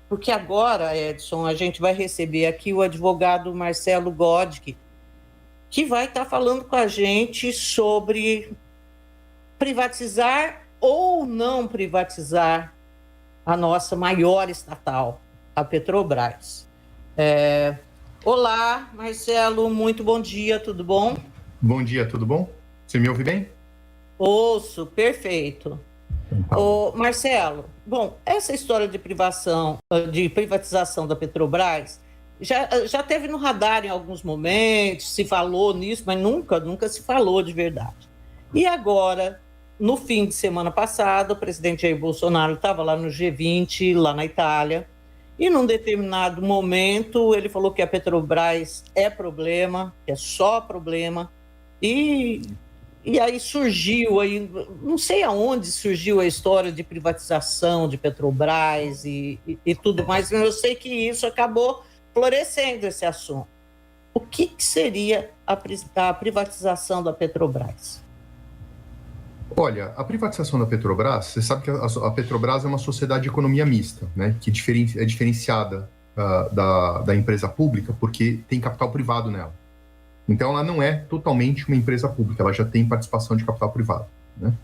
Porque agora, Edson, a gente vai receber aqui o advogado Marcelo Godke, que vai estar falando com a gente sobre privatizar ou não privatizar a nossa maior estatal, a Petrobras. Olá, Marcelo, muito bom dia, tudo bom? Bom dia, tudo bom? Você me ouve bem? Ouço, perfeito. Ô, Marcelo, bom, essa história de privatização da Petrobras já teve no radar em alguns momentos, se falou nisso, mas nunca se falou de verdade. E agora, no fim de semana passado, o presidente Jair Bolsonaro estava lá no G20, lá na Itália, e num determinado momento ele falou que a Petrobras é problema, que é só problema, e aí surgiu, não sei aonde surgiu a história de privatização de Petrobras e tudo mais, mas eu sei que isso acabou florescendo esse assunto. O que seria a privatização da Petrobras? Olha, a privatização da Petrobras, você sabe que a Petrobras é uma sociedade de economia mista, né, que é diferenciada da empresa pública porque tem capital privado nela. Então, ela não é totalmente uma empresa pública, ela já tem participação de capital privado, né?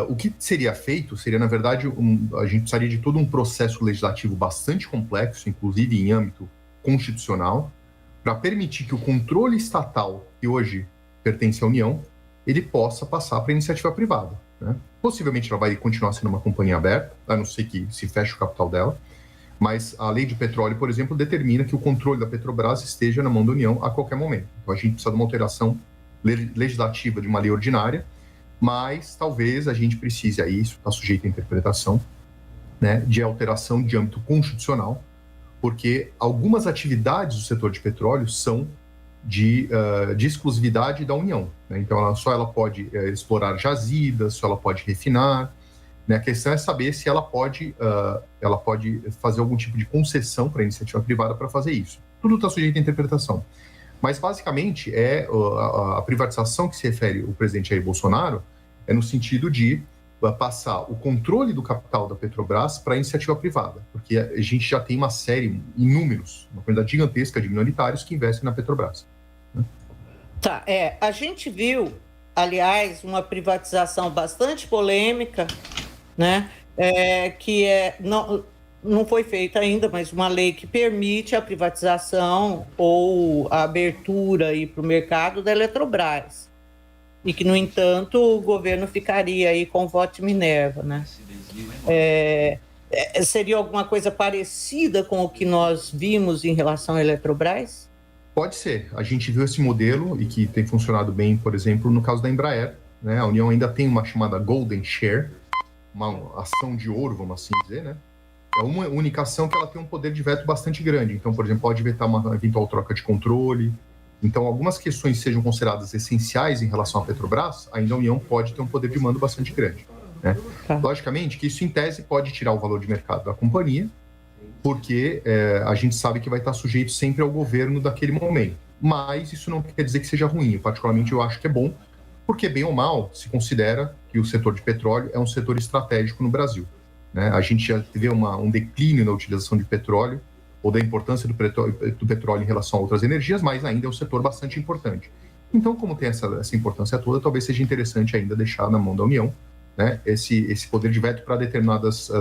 O que seria feito seria, na verdade, a gente precisaria de todo um processo legislativo bastante complexo, inclusive em âmbito constitucional, para permitir que o controle estatal, que hoje pertence à União, ele possa passar para a iniciativa privada, né? Possivelmente ela vai continuar sendo uma companhia aberta, a não ser que se feche o capital dela, mas a lei de petróleo, por exemplo, determina que o controle da Petrobras esteja na mão da União a qualquer momento. Então a gente precisa de uma alteração legislativa de uma lei ordinária, mas talvez a gente precise, aí isso está sujeito à interpretação, né, de alteração de âmbito constitucional, porque algumas atividades do setor de petróleo são de exclusividade da União, né? Então ela pode explorar jazidas, só ela pode refinar, né? A questão é saber se ela pode fazer algum tipo de concessão para a iniciativa privada para fazer isso. Tudo está sujeito à interpretação. Mas, basicamente, a privatização que se refere o presidente Jair Bolsonaro é no sentido de passar o controle do capital da Petrobras para a iniciativa privada, porque a gente já tem uma série, uma quantidade gigantesca de minoritários que investem na Petrobras, né? Tá, a gente viu, aliás, uma privatização bastante polêmica, né? Não foi feita ainda, mas uma lei que permite a privatização ou a abertura para o mercado da Eletrobras. E que, no entanto, o governo ficaria aí com o voto de Minerva, né? Seria alguma coisa parecida com o que nós vimos em relação à Eletrobras? Pode ser. A gente viu esse modelo e que tem funcionado bem, por exemplo, no caso da Embraer, né? A União ainda tem uma chamada Golden Share, uma ação de ouro, vamos assim dizer, né? É uma única ação que ela tem um poder de veto bastante grande. Então, por exemplo, pode vetar uma eventual troca de controle. Então, algumas questões sejam consideradas essenciais em relação à Petrobras, ainda a União pode ter um poder de mando bastante grande, né? Logicamente que isso, em tese, pode tirar o valor de mercado da companhia, porque a gente sabe que vai estar sujeito sempre ao governo daquele momento. Mas isso não quer dizer que seja ruim. Particularmente, eu acho que é bom, porque, bem ou mal, se considera que o setor de petróleo é um setor estratégico no Brasil, né? A gente já teve um declínio na utilização de petróleo, ou da importância do petróleo em relação a outras energias, mas ainda é um setor bastante importante. Então, como tem essa importância toda, talvez seja interessante ainda deixar na mão da União, né, esse poder de veto para determinados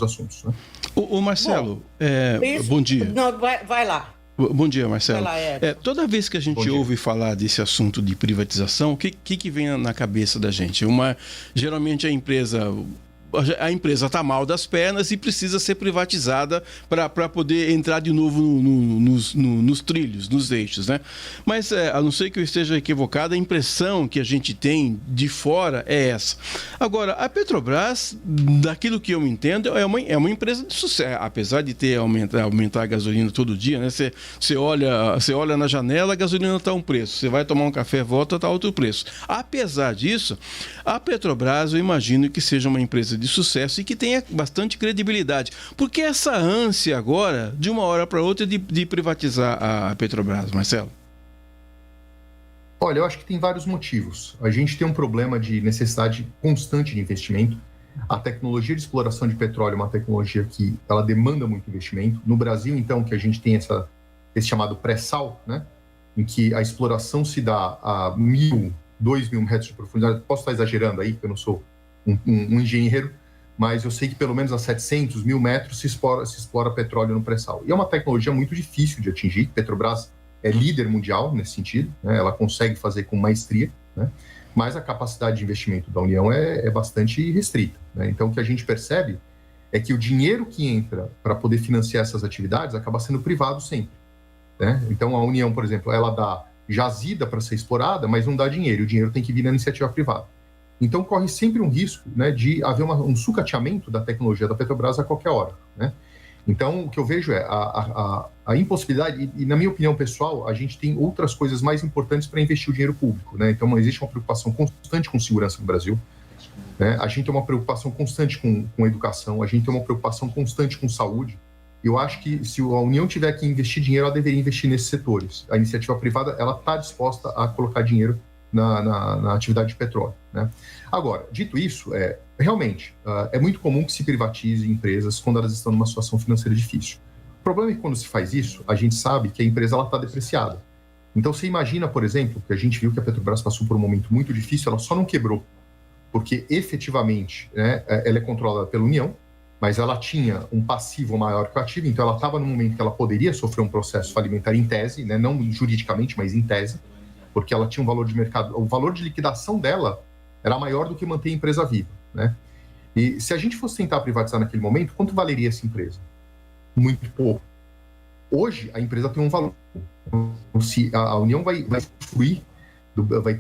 assuntos, né? O Marcelo, bom dia. Não, vai lá. Bom dia, Marcelo. Vai lá, toda vez que a gente ouve falar desse assunto de privatização, o que vem na cabeça da gente? Geralmente a empresa está mal das pernas e precisa ser privatizada para poder entrar de novo nos trilhos, nos eixos, né? Mas, a não ser que eu esteja equivocado, a impressão que a gente tem de fora é essa. Agora, a Petrobras, daquilo que eu entendo, é uma empresa de sucesso, apesar de ter aumentar a gasolina todo dia, né? Você olha na janela, a gasolina está um preço, você vai tomar um café, volta, está outro preço. Apesar disso, a Petrobras, eu imagino que seja uma empresa de sucesso e que tenha bastante credibilidade. Por que essa ânsia agora, de uma hora para outra, de privatizar a Petrobras, Marcelo? Olha, eu acho que tem vários motivos. A gente tem um problema de necessidade constante de investimento. A tecnologia de exploração de petróleo é uma tecnologia que ela demanda muito investimento. No Brasil, então, que a gente tem esse chamado pré-sal, né? Em que a exploração se dá a 1.000, 2.000 metros de profundidade. Posso estar exagerando aí, porque eu não sou um engenheiro, mas eu sei que pelo menos a 700, 1.000 metros se explora petróleo no pré-sal. E é uma tecnologia muito difícil de atingir. Petrobras é líder mundial nesse sentido, né? Ela consegue fazer com maestria, né? Mas a capacidade de investimento da União é bastante restrita, né? Então, o que a gente percebe é que o dinheiro que entra para poder financiar essas atividades acaba sendo privado sempre, né? Então, a União, por exemplo, ela dá jazida para ser explorada, mas não dá dinheiro, e o dinheiro tem que vir na iniciativa privada. Então, corre sempre um risco, né, de haver um sucateamento da tecnologia da Petrobras a qualquer hora, né? Então, o que eu vejo é a impossibilidade, e na minha opinião pessoal, a gente tem outras coisas mais importantes para investir o dinheiro público, né? Então, existe uma preocupação constante com segurança no Brasil, né? A gente tem uma preocupação constante com educação, a gente tem uma preocupação constante com saúde. Eu acho que se a União tiver que investir dinheiro, ela deveria investir nesses setores. A iniciativa privada, ela está disposta a colocar dinheiro na atividade de petróleo, né? Agora, dito isso, realmente, é muito comum que se privatize empresas quando elas estão numa situação financeira difícil. O problema é que quando se faz isso, a gente sabe que a empresa está depreciada. Então, você imagina, por exemplo, que a gente viu que a Petrobras passou por um momento muito difícil, ela só não quebrou, porque efetivamente, né, ela é controlada pela União, mas ela tinha um passivo maior que o ativo, então ela estava no momento que ela poderia sofrer um processo falimentar em tese, né, não juridicamente, mas em tese, porque ela tinha um valor de mercado, o valor de liquidação dela era maior do que manter a empresa viva, né? E se a gente fosse tentar privatizar naquele momento, quanto valeria essa empresa? Muito pouco. Hoje, a empresa tem um valor. Se a União vai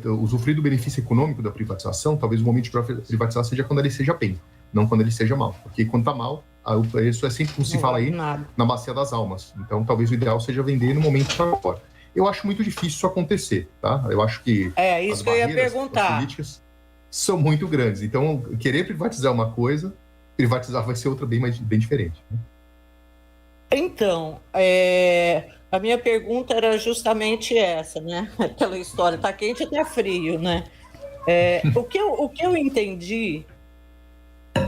usufruir do benefício econômico da privatização, talvez o momento de privatizar seja quando ele seja bem, não quando ele seja mal. Porque quando está mal, o preço é sempre, como se fala aí, na bacia das almas. Então, talvez o ideal seja vender no momento de agora. Eu acho muito difícil isso acontecer, tá? Eu acho que isso que eu ia perguntar. As políticas são muito grandes. Então, querer privatizar uma coisa, privatizar vai ser outra bem diferente, né? Então, a minha pergunta era justamente essa, né? Aquela história, tá quente e tá frio, né? O que eu entendi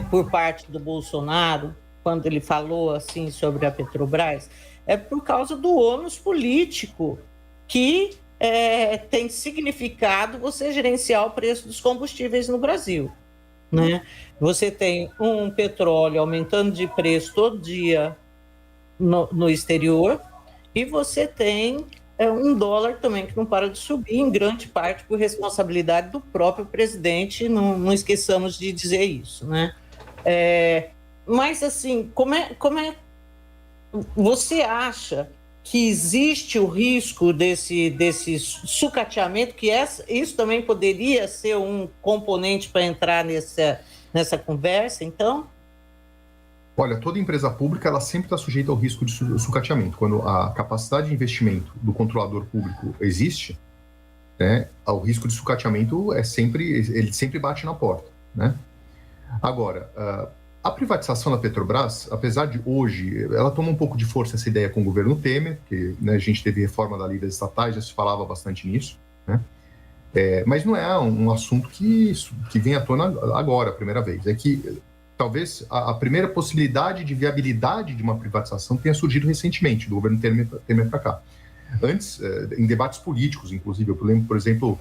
por parte do Bolsonaro, quando ele falou assim sobre a Petrobras, é por causa do ônus político que tem significado você gerenciar o preço dos combustíveis no Brasil, né? Você tem um petróleo aumentando de preço todo dia no exterior, e você tem um dólar também que não para de subir, em grande parte por responsabilidade do próprio presidente, não esqueçamos de dizer isso, né? Mas, assim, como é você acha que existe o risco desse sucateamento, que isso também poderia ser um componente para entrar nessa conversa, então? Olha, toda empresa pública, ela sempre está sujeita ao risco de sucateamento. Quando a capacidade de investimento do controlador público existe, né, o risco de sucateamento ele sempre bate na porta, né? Agora, a privatização da Petrobras, apesar de hoje, ela toma um pouco de força essa ideia com o governo Temer, que, né, a gente teve reforma da lei das estatais, já se falava bastante nisso, né? Mas não é um assunto que vem à tona agora, a primeira vez. É que talvez a primeira possibilidade de viabilidade de uma privatização tenha surgido recentemente, do governo Temer para cá. Antes, em debates políticos, inclusive, eu lembro, por exemplo,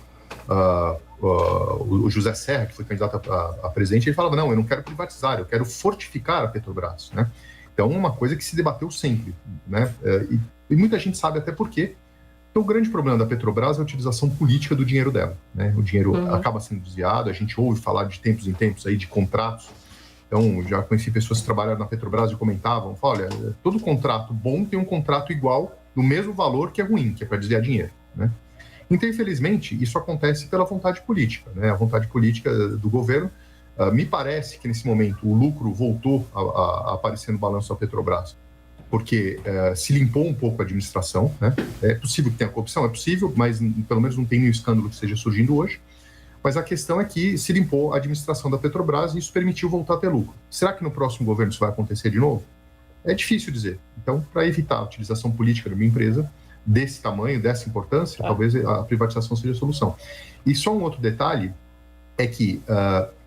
o José Serra, que foi candidato a presidente, ele falava, não, eu não quero privatizar, eu quero fortificar a Petrobras, né? Então, uma coisa que se debateu sempre, né? E muita gente sabe até por quê. Então, o grande problema da Petrobras é a utilização política do dinheiro dela, né? O dinheiro acaba sendo desviado, a gente ouve falar de tempos em tempos aí de contratos. Então, já conheci pessoas que trabalharam na Petrobras e comentavam, olha, todo contrato bom tem um contrato igual, no mesmo valor que é ruim, que é para desviar dinheiro, né? Então, infelizmente, isso acontece pela vontade política, né? A vontade política do governo. Me parece que, nesse momento, o lucro voltou a aparecer no balanço da Petrobras, porque se limpou um pouco a administração, né? É possível que tenha corrupção? É possível, mas pelo menos não tem nenhum escândalo que esteja surgindo hoje. Mas a questão é que se limpou a administração da Petrobras e isso permitiu voltar a ter lucro. Será que no próximo governo isso vai acontecer de novo? É difícil dizer. Então, para evitar a utilização política de uma empresa desse tamanho, dessa importância, talvez a privatização seja a solução. E só um outro detalhe é que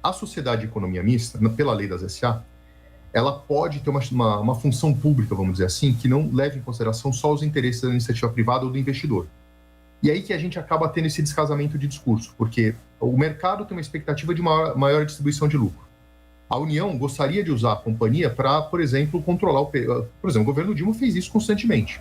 a sociedade de economia mista, pela lei das SA, ela pode ter uma função pública, vamos dizer assim, que não leve em consideração só os interesses da iniciativa privada ou do investidor. E aí que a gente acaba tendo esse descasamento de discurso, porque o mercado tem uma expectativa de uma maior distribuição de lucro. A União gostaria de usar a companhia para, por exemplo, controlar por exemplo, o governo Dilma fez isso constantemente,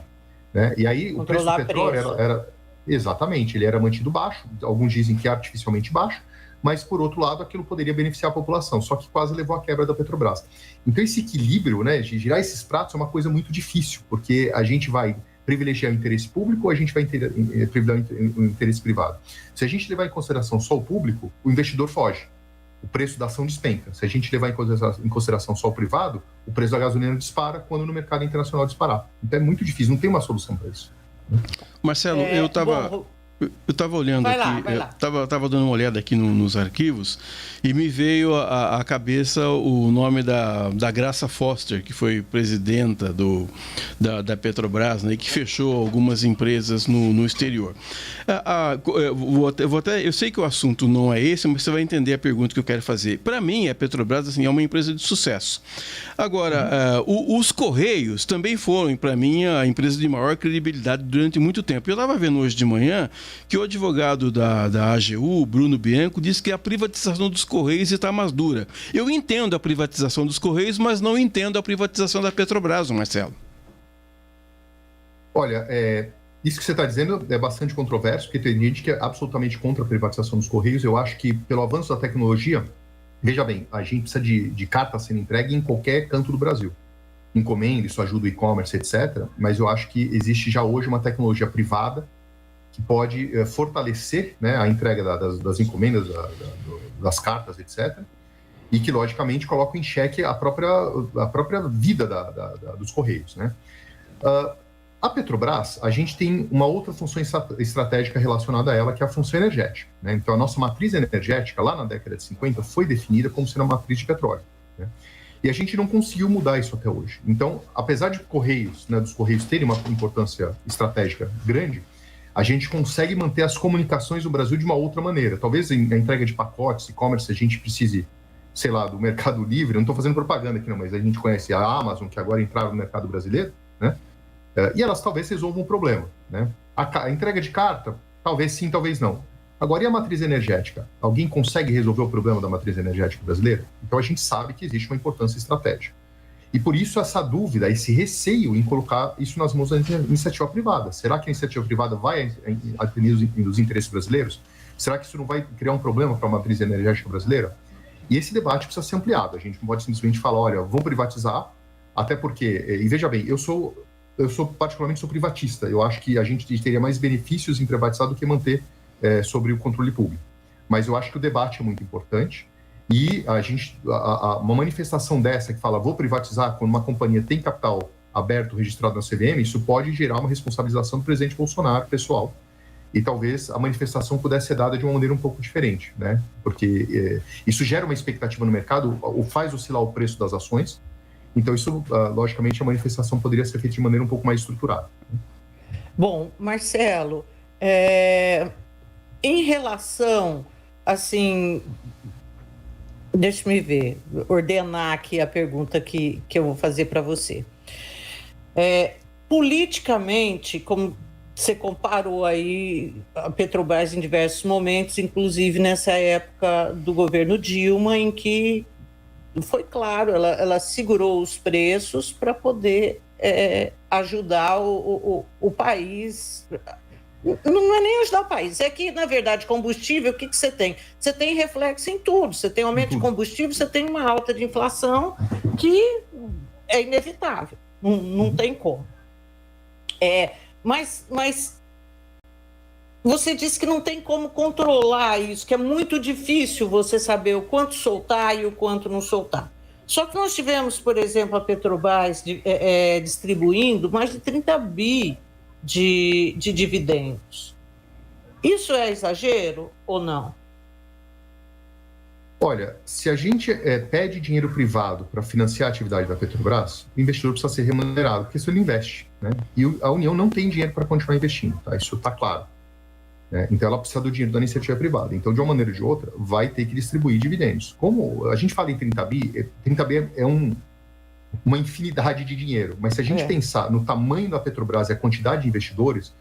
né? E aí o preço do petróleo era exatamente, ele era mantido baixo, alguns dizem que artificialmente baixo, mas, por outro lado, aquilo poderia beneficiar a população, só que quase levou à quebra da Petrobras. Então, esse equilíbrio, né, de girar esses pratos é uma coisa muito difícil, porque a gente vai privilegiar o interesse público ou a gente vai privilegiar o interesse privado. Se a gente levar em consideração só o público, o investidor foge, o preço da ação despenca. Se a gente levar em consideração só o privado, o preço da gasolina dispara quando no mercado internacional disparar. Então, é muito difícil, não tem uma solução para isso. Marcelo, eu estava olhando estava dando uma olhada aqui nos arquivos e me veio à cabeça o nome da Graça Foster, que foi presidenta da Petrobras, né, que fechou algumas empresas no exterior. Eu sei que o assunto não é esse, mas você vai entender a pergunta que eu quero fazer. Para mim, a Petrobras assim, é uma empresa de sucesso. Agora, os Correios também foram, para mim, a empresa de maior credibilidade durante muito tempo. Eu estava vendo hoje de manhã que o advogado da AGU, Bruno Bianco, disse que a privatização dos Correios está mais dura. Eu entendo a privatização dos Correios, mas não entendo a privatização da Petrobras, Marcelo. Olha, isso que você está dizendo é bastante controverso, porque tem gente que é absolutamente contra a privatização dos Correios. Eu acho que, pelo avanço da tecnologia, veja bem, a gente precisa de carta sendo entregue em qualquer canto do Brasil. Encomenda, isso ajuda o e-commerce, etc. Mas eu acho que existe já hoje uma tecnologia privada que pode fortalecer, né, a entrega das encomendas, das cartas, etc., e que, logicamente, coloca em xeque a própria vida dos Correios, né? A Petrobras, a gente tem uma outra função estratégica relacionada a ela, que é a função energética, né? Então, a nossa matriz energética, lá na década de 50, foi definida como sendo uma matriz de petróleo, né? E a gente não conseguiu mudar isso até hoje. Então, apesar de Correios, né, dos Correios terem uma importância estratégica grande, a gente consegue manter as comunicações no Brasil de uma outra maneira. Talvez a entrega de pacotes, e-commerce, a gente precise, sei lá, do Mercado Livre. Eu não estou fazendo propaganda aqui não, mas a gente conhece a Amazon, que agora entraram no mercado brasileiro, né? E elas talvez resolvam um problema, né? A entrega de carta, talvez sim, talvez não. Agora, e a matriz energética? Alguém consegue resolver o problema da matriz energética brasileira? Então, a gente sabe que existe uma importância estratégica. E por isso essa dúvida, esse receio em colocar isso nas mãos da iniciativa privada. Será que a iniciativa privada vai atender os interesses brasileiros? Será que isso não vai criar um problema para a matriz energética brasileira? E esse debate precisa ser ampliado. A gente não pode simplesmente falar, olha, vamos privatizar, até porque, e veja bem, eu particularmente sou privatista. Eu acho que a gente teria mais benefícios em privatizar do que manter sobre o controle público. Mas eu acho que o debate é muito importante. E uma manifestação dessa que fala vou privatizar quando uma companhia tem capital aberto registrado na CVM, isso pode gerar uma responsabilização do presidente Bolsonaro, pessoal. E talvez a manifestação pudesse ser dada de uma maneira um pouco diferente, né? Porque isso gera uma expectativa no mercado, ou faz oscilar o preço das ações. Então isso, logicamente, a manifestação poderia ser feita de maneira um pouco mais estruturada. Bom, Marcelo, em relação, assim... Deixa-me ver, ordenar aqui a pergunta que eu vou fazer para você. Politicamente, como você comparou aí a Petrobras em diversos momentos, inclusive nessa época do governo Dilma, em que foi claro, ela segurou os preços para poder ajudar o país. Não é nem ajudar o país, é que, na verdade, combustível, o que você tem? Você tem reflexo em tudo, você tem aumento de combustível, você tem uma alta de inflação que é inevitável, não tem como. Mas você disse que não tem como controlar isso, que é muito difícil você saber o quanto soltar e o quanto não soltar. Só que nós tivemos, por exemplo, a Petrobras distribuindo mais de 30 bi de dividendos. Isso é exagero ou não? Olha, se a gente pede dinheiro privado para financiar a atividade da Petrobras, o investidor precisa ser remunerado, porque isso ele investe, né? E a União não tem dinheiro para continuar investindo, tá? Isso está claro. né? Então, ela precisa do dinheiro da iniciativa privada. Então, de uma maneira ou de outra, vai ter que distribuir dividendos. Como a gente fala em 30 bi é uma infinidade de dinheiro. Mas se a gente pensar no tamanho da Petrobras e a quantidade de investidores,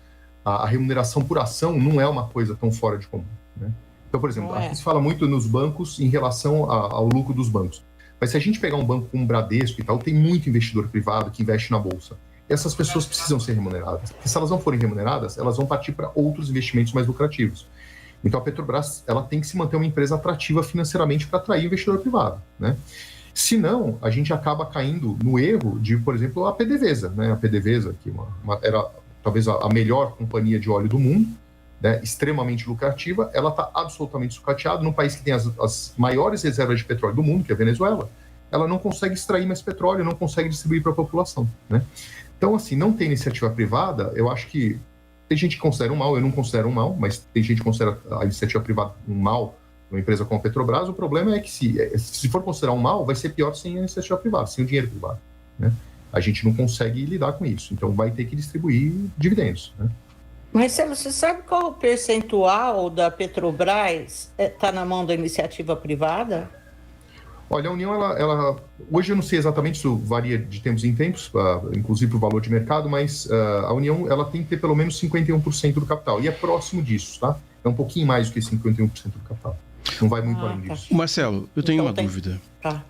a remuneração por ação não é uma coisa tão fora de comum, né? Então, por exemplo, aqui se fala muito nos bancos em relação ao lucro dos bancos. Mas se a gente pegar um banco como o Bradesco e tal, tem muito investidor privado que investe na Bolsa. Essas pessoas precisam ser remuneradas. E se elas não forem remuneradas, elas vão partir para outros investimentos mais lucrativos. Então, a Petrobras ela tem que se manter uma empresa atrativa financeiramente para atrair investidor privado, né? Senão, a gente acaba caindo no erro de, por exemplo, a PDVSA, né? A PDVSA, que era talvez a melhor companhia de óleo do mundo, né? Extremamente lucrativa, ela está absolutamente sucateada num país que tem as maiores reservas de petróleo do mundo, que é a Venezuela. Ela não consegue extrair mais petróleo, não consegue distribuir para a população, né? Então, assim, não tem iniciativa privada, eu acho que tem gente que considera um mal, eu não considero um mal, mas tem gente que considera a iniciativa privada um mal, uma empresa como a Petrobras. O problema é que se for considerar um mal, vai ser pior sem a iniciativa privada, sem o dinheiro privado, né? A gente não consegue lidar com isso, então vai ter que distribuir dividendos, né? Marcelo, você sabe qual o percentual da Petrobras está na mão da iniciativa privada? Olha, a União, hoje eu não sei exatamente, isso varia de tempos em tempos, inclusive o valor de mercado, mas a União ela tem que ter pelo menos 51% do capital, e é próximo disso, tá? É um pouquinho mais do que 51% do capital. Não vai muito além disso. Marcelo, eu tenho uma dúvida. Tá.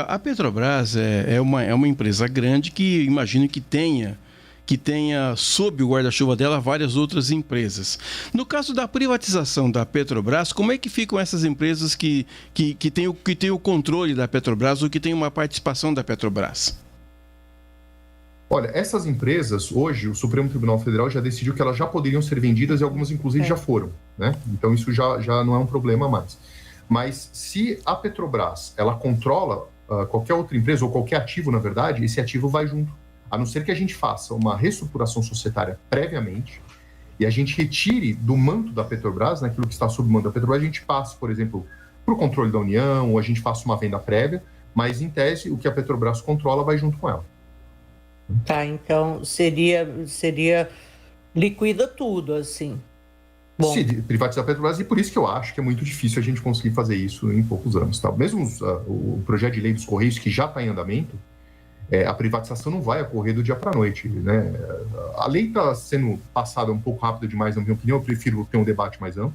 A Petrobras é uma empresa grande que imagino que tenha sob o guarda-chuva dela várias outras empresas. No caso da privatização da Petrobras, como é que ficam essas empresas que têm o controle da Petrobras ou que têm uma participação da Petrobras? Olha, essas empresas, hoje, o Supremo Tribunal Federal já decidiu que elas já poderiam ser vendidas e algumas, inclusive, já foram, né? Então, isso já não é um problema mais. Mas se a Petrobras, ela controla qualquer outra empresa ou qualquer ativo, na verdade, esse ativo vai junto. A não ser que a gente faça uma reestruturação societária previamente e a gente retire do manto da Petrobras, naquilo que está sob o manto da Petrobras, a gente passe, por exemplo, para o controle da União, ou a gente faça uma venda prévia, mas, em tese, o que a Petrobras controla vai junto com ela. Tá, então seria liquida tudo, assim. Bom. Se privatizar a Petrobras, e por isso que eu acho que é muito difícil a gente conseguir fazer isso em poucos anos. Tá? Mesmo o projeto de lei dos Correios, que já está em andamento, a privatização não vai ocorrer do dia para a noite, né? A lei está sendo passada um pouco rápido demais, na minha opinião. Eu prefiro ter um debate mais amplo,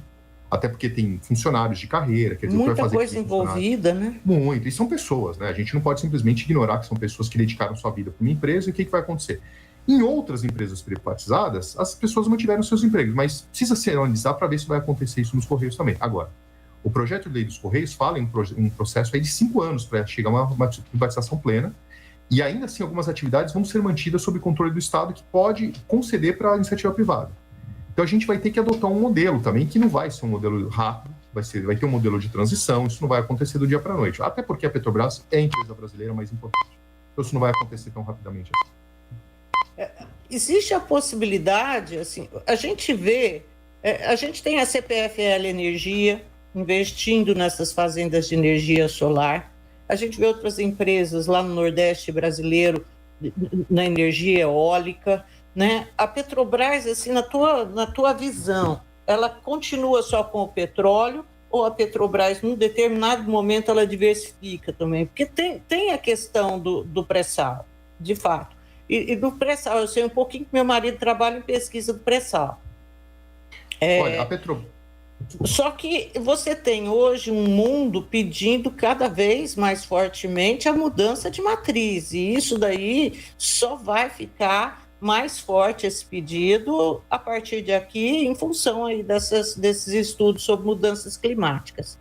até porque tem funcionários de carreira. Quer dizer, muita coisa envolvida, né? Muito, e são pessoas, né? A gente não pode simplesmente ignorar que são pessoas que dedicaram sua vida para uma empresa. E o que vai acontecer? Em outras empresas privatizadas, as pessoas mantiveram seus empregos, mas precisa se analisar para ver se vai acontecer isso nos Correios também. Agora, o projeto de lei dos Correios fala em um processo aí de 5 anos para chegar a uma privatização plena. E ainda assim, algumas atividades vão ser mantidas sob controle do Estado, que pode conceder para a iniciativa privada. Então, a gente vai ter que adotar um modelo também, que não vai ser um modelo rápido, vai ter um modelo de transição, isso não vai acontecer do dia para a noite. Até porque a Petrobras é a empresa brasileira mais importante. Então, isso não vai acontecer tão rapidamente assim. Existe a possibilidade, assim, a gente tem a CPFL Energia investindo nessas fazendas de energia solar. A gente vê outras empresas lá no Nordeste brasileiro na energia eólica, né? A Petrobras, assim, na tua visão, ela continua só com o petróleo ou a Petrobras, num determinado momento, ela diversifica também? Porque tem a questão do pré-sal, de fato. E do pré-sal, eu sei um pouquinho que meu marido trabalha em pesquisa do pré-sal. Olha, a Petrobras... Só que você tem hoje um mundo pedindo cada vez mais fortemente a mudança de matriz, e isso daí só vai ficar mais forte, esse pedido, a partir de aqui, em função aí desses estudos sobre mudanças climáticas.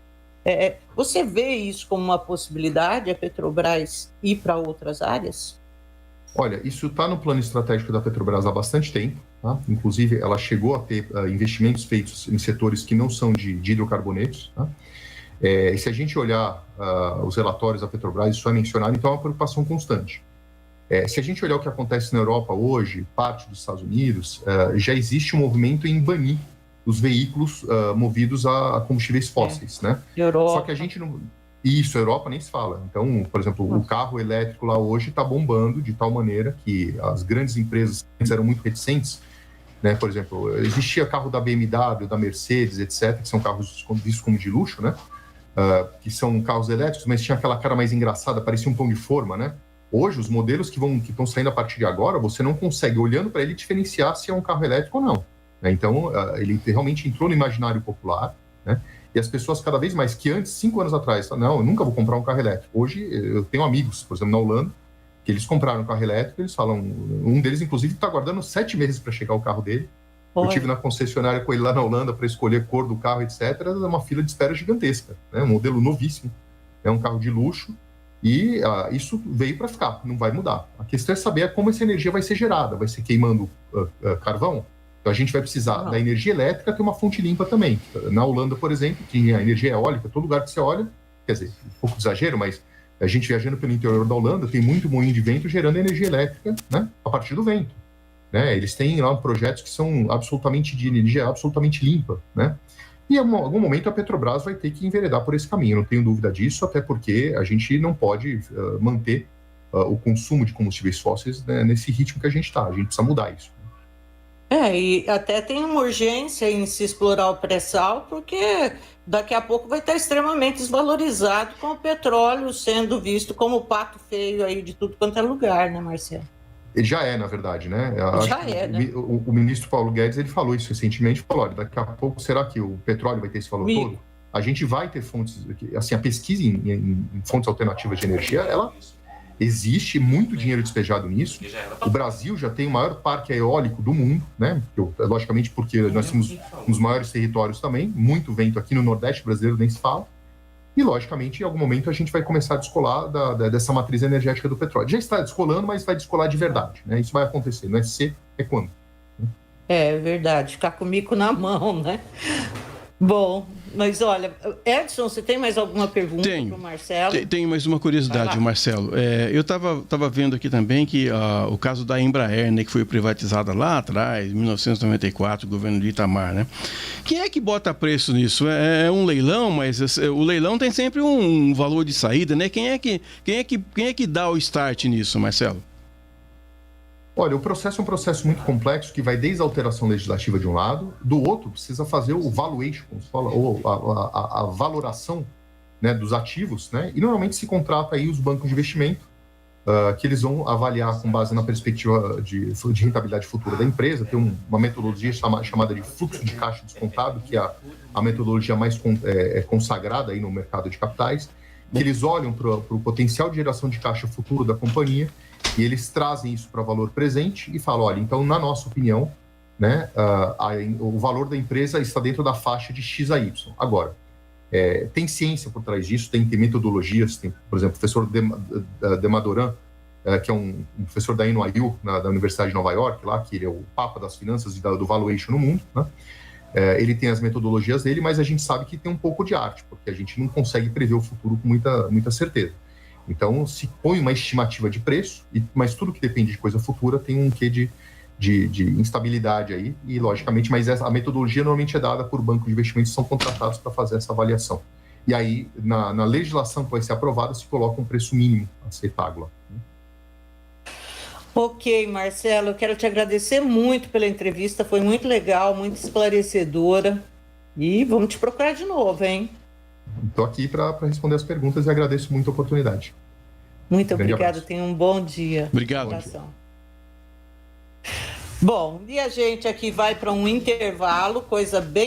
Você vê isso como uma possibilidade, a Petrobras ir para outras áreas? Olha, isso está no plano estratégico da Petrobras há bastante tempo. Tá? Inclusive, ela chegou a ter investimentos feitos em setores que não são de hidrocarbonetos. Tá? E se a gente olhar os relatórios da Petrobras, isso é mencionado, então é uma preocupação constante. Se a gente olhar o que acontece na Europa hoje, parte dos Estados Unidos, já existe um movimento em banir os veículos movidos a combustíveis fósseis. Né? Europa. Só que a gente não... Isso, a Europa nem se fala. Então, por exemplo, o carro elétrico lá hoje está bombando de tal maneira que as grandes empresas que eram muito reticentes né? Por exemplo, existia carro da BMW, da Mercedes, etc., que são carros vistos como de luxo, né? Que são carros elétricos, mas tinha aquela cara mais engraçada, parecia um pão de forma, né? Hoje, os modelos que estão saindo a partir de agora, você não consegue, olhando para ele, diferenciar se é um carro elétrico ou não, né? Então, ele realmente entrou no imaginário popular, né? E as pessoas cada vez mais, que antes, 5 anos atrás, não, eu nunca vou comprar um carro elétritrico. Hoje, eu tenho amigos, por exemplo, na Holanda, que eles compraram um carro elétrico, eles falam, um deles, inclusive, está aguardando 7 meses para chegar o carro dele. Eu tive na concessionária com ele lá na Holanda para escolher a cor do carro, etc. É uma fila de espera gigantesca, né? Um modelo novíssimo, é um carro de luxo, e isso veio para ficar, não vai mudar. A questão é saber como essa energia vai ser gerada, vai ser queimando carvão. Então a gente vai precisar da energia elétrica ter uma fonte limpa também. Na Holanda, por exemplo, tinha energia eólica, todo lugar que você olha, quer dizer, um pouco de exagero, mas a gente viajando pelo interior da Holanda tem muito moinho de vento gerando energia elétrica, né, a partir do vento. Né? Eles têm lá projetos que são absolutamente de energia absolutamente limpa, né? E em algum momento a Petrobras vai ter que enveredar por esse caminho, não tenho dúvida disso, até porque a gente não pode manter o consumo de combustíveis fósseis, né, nesse ritmo que a gente precisa mudar isso. E até tem uma urgência em se explorar o pré-sal, porque daqui a pouco vai estar extremamente desvalorizado, com o petróleo sendo visto como o pato feio aí de tudo quanto é lugar, né, Marcelo? Ele já é, na verdade, né? Né? O ministro Paulo Guedes, ele falou isso recentemente, falou, olha, daqui a pouco, será que o petróleo vai ter esse valor todo? A gente vai ter fontes, assim, a pesquisa em fontes alternativas de energia, ela existe, muito dinheiro despejado nisso. O Brasil já tem o maior parque eólico do mundo, né? Logicamente porque nós temos um dos maiores territórios também, muito vento aqui no Nordeste brasileiro, nem se fala. E, logicamente, em algum momento a gente vai começar a descolar dessa matriz energética do petróleo. Já está descolando, mas vai descolar de verdade, né? Isso vai acontecer, não é se, é quando. É verdade, ficar com o mico na mão, né? Bom, mas olha, Edson, você tem mais alguma pergunta para o Marcelo? Tenho mais uma curiosidade, Marcelo. Eu estava vendo aqui também que o caso da Embraer, né, que foi privatizada lá atrás, em 1994, o governo de Itamar, né? Quem é que bota preço nisso? É um leilão, mas o leilão tem sempre um valor de saída, né? Quem é que dá o start nisso, Marcelo? Olha, o processo é um processo muito complexo que vai desde a alteração legislativa de um lado, do outro precisa fazer o valuation, como se fala, ou a valoração, né, dos ativos, né? E normalmente se contrata aí os bancos de investimento, que eles vão avaliar com base na perspectiva de rentabilidade futura da empresa. Tem uma metodologia chamada de fluxo de caixa descontado, que é a metodologia mais consagrada aí no mercado de capitais, que eles olham para o potencial de geração de caixa futuro da companhia e eles trazem isso para valor presente e falam, olha, então, na nossa opinião, né, o valor da empresa está dentro da faixa de X a Y. Agora, tem ciência por trás disso, tem metodologias, tem, por exemplo, o professor Demadoran, que é um professor da NYU, da Universidade de Nova York, lá, que ele é o papa das finanças e do valuation no mundo, né? Ele tem as metodologias dele, mas a gente sabe que tem um pouco de arte, porque a gente não consegue prever o futuro com muita certeza. Então, se põe uma estimativa de preço, mas tudo que depende de coisa futura tem um quê de instabilidade aí, e logicamente, mas a metodologia normalmente é dada por bancos de investimentos que são contratados para fazer essa avaliação. E aí, na legislação que vai ser aprovada, se coloca um preço mínimo a ser pago lá. Ok, Marcelo, eu quero te agradecer muito pela entrevista, foi muito legal, muito esclarecedora, e vamos te procurar de novo, hein? Estou aqui para responder as perguntas e agradeço muito a oportunidade. Muito obrigada, tenha um bom dia. Obrigado. Bom, e a gente aqui vai para um intervalo, coisa bem